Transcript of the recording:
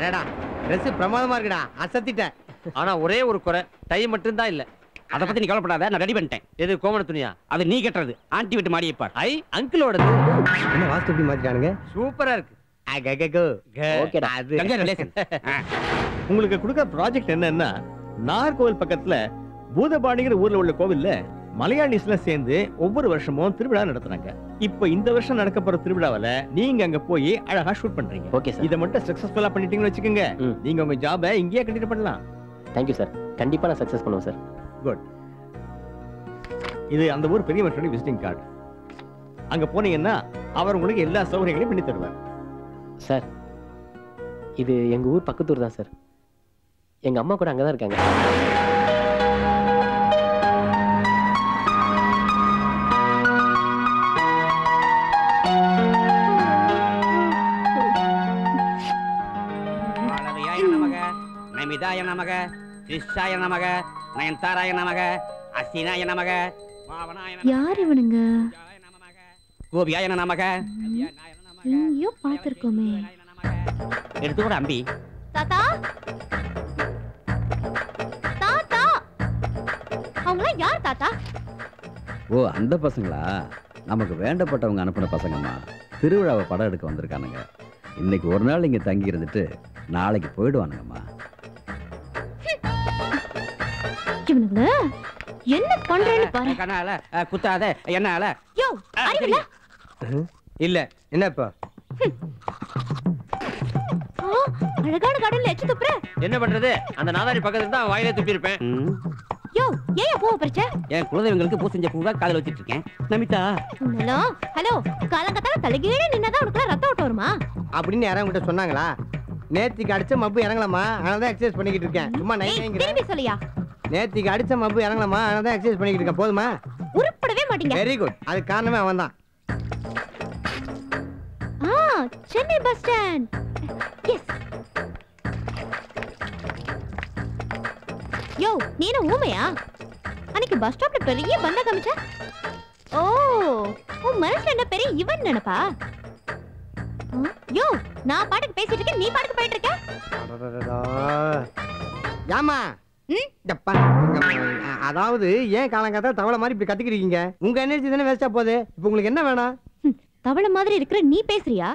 அடடா ட்ரெஸ் பிரமாதமா இருக்குடா, அசத்திட்டேன். ஆனா ஒரே ஒரு குறை, டை மட்டும் தான் இல்ல. அதை பத்தி நீ கவலைப்படாத, நான் ரெடி பண்ணிட்டேன். எது கோமண துணியா? அது நீ கட்டுறது, ஆண்டி விட்டு மாடியை பார். ஐ அங்கிளோடது. என்ன வாஸ்து எப்படி மாத்திட்டானுங்க? சூப்பரா இருக்கு. ஓகேடா, அது congratulations. உங்களுக்கு கொடுக்க ப்ராஜெக்ட் என்னன்னா, நாகர்கோவில் பக்கத்துல பூதபாணிங்கிற ஊர்ல உள்ள கோவில்ல மலையாளிஸ்ல சேர்ந்து ஒவ்வொரு வருஷமும் திருவிழா நடத்துறாங்க. இப்ப இந்த வருஷம் நடக்க போற திருவிழாவில நீங்க அங்க போய் அழகா ஷூட் பண்றீங்க. Okay sir. இதை மட்டும் சக்சஸ்ஃபுல்லா பண்ணிட்டீங்கன்னு வச்சுக்கோங்க, நீங்க உங்க ஜாபை இங்கேயே கண்டினியூ பண்ணலாம். தேங்க்யூ சார், கண்டிப்பா நான் சக்சஸ் பண்ணுவேன் சார். குட். இது அந்த ஊர் பெரிய மனுஷனுடைய விசிட்டிங் கார்டு. அங்க போனீங்கன்னா அவர் உங்களுக்கு எல்லா சௌகரியங்களையும் பண்ணி தருவார். சார், இது எங்க ஊர் பக்கத்தூர் தான் சார். எங்க அம்மா கூட அங்கதான் இருக்காங்க. நமிதாய நமக, சிஷ்யாய நமக, நயன்தாராய நமக, அசினாய நமக, யார் இவனுங்க? கோபியாய நமக. எங்கேயோ பார்த்திருக்கோமே. எடுத்துக்கூட அம்பி. தாத்தா தாத்தா, அவங்களாம் யார் தாத்தா? ஓ, அந்த பசங்களா? நமக்கு வேண்டப்பட்டவங்க அனுப்பின பசங்கம்மா. திருவிழாவை படம் எடுக்க வந்திருக்கானுங்க. இன்னைக்கு ஒரு நாள் இங்க தங்கி இருந்துட்டு நாளைக்கு போயிடுவானுங்கம்மா. இவனுங்க என்ன பண்றேன்னு பாரு. கனால குத்தாத என்னால. யோ, அறிவில்ல? இல்ல. என்ன இப்ப? அழகான கடல்ல எச்சு துப்புற. என்ன பண்றது, அந்த நாதாரி பக்கத்துல தான் வாயிலே துப்பி இருப்பேன். யோ, ஏன் பூவை பறிச்ச? என் குலதெய்வங்களுக்கு பூ செஞ்ச பூவை காதல வச்சிட்டு இருக்கேன். நமிதா. ஹலோ ஹலோ, காலங்கத்தால தலைகீழ நின்னாதான் உனக்கு ரத்த ஓட்டம் வருமா? அப்படின்னு யாரும் கிட்ட சொன்னாங்களா? நேத்திக்கு அடிச்ச மப்பு இறங்கலாமா, அதனாலதான் எக்ஸசைஸ் பண்ணிக்கிட்டு இருக்கேன். சும்மா திரும்பி சொல்லியா? நேத்திக்கு அடிச்ச மப்பு இறங்கலாமா, அதனாலதான் எக்ஸசைஸ் பண்ணிக்கிட்டு இருக்கேன். போதுமா? உருப்படவே மாட்டீங்க. Very good. அது காரணமே அவன் தான். Chennai bus stand. எஸ். யோ, நீ என்ன ஊமையா? அன்னைக்கு பஸ் ஸ்டாப்ல பெரிய பந்தா காமிச்ச. ஓ, உன் மனசுல என்ன பெரிய இவன் நினைப்பா? யோ, நான் பாட்டுக்கு பேசிட்டு இருக்கேன், நீ பாட்டுக்கு போயிட்டு இருக்க. ஏமா? அதாவது ஏன் காலங்காத்தால தவளை மாதிரி இப்படி கத்திக்கிறீங்க? உங்க எனர்ஜி தானே வேஸ்டா போகுது. இப்போ உங்களுக்கு என்ன வேணும்? தவளை மாதிரி இருக்கிற நீ பேசுறியா?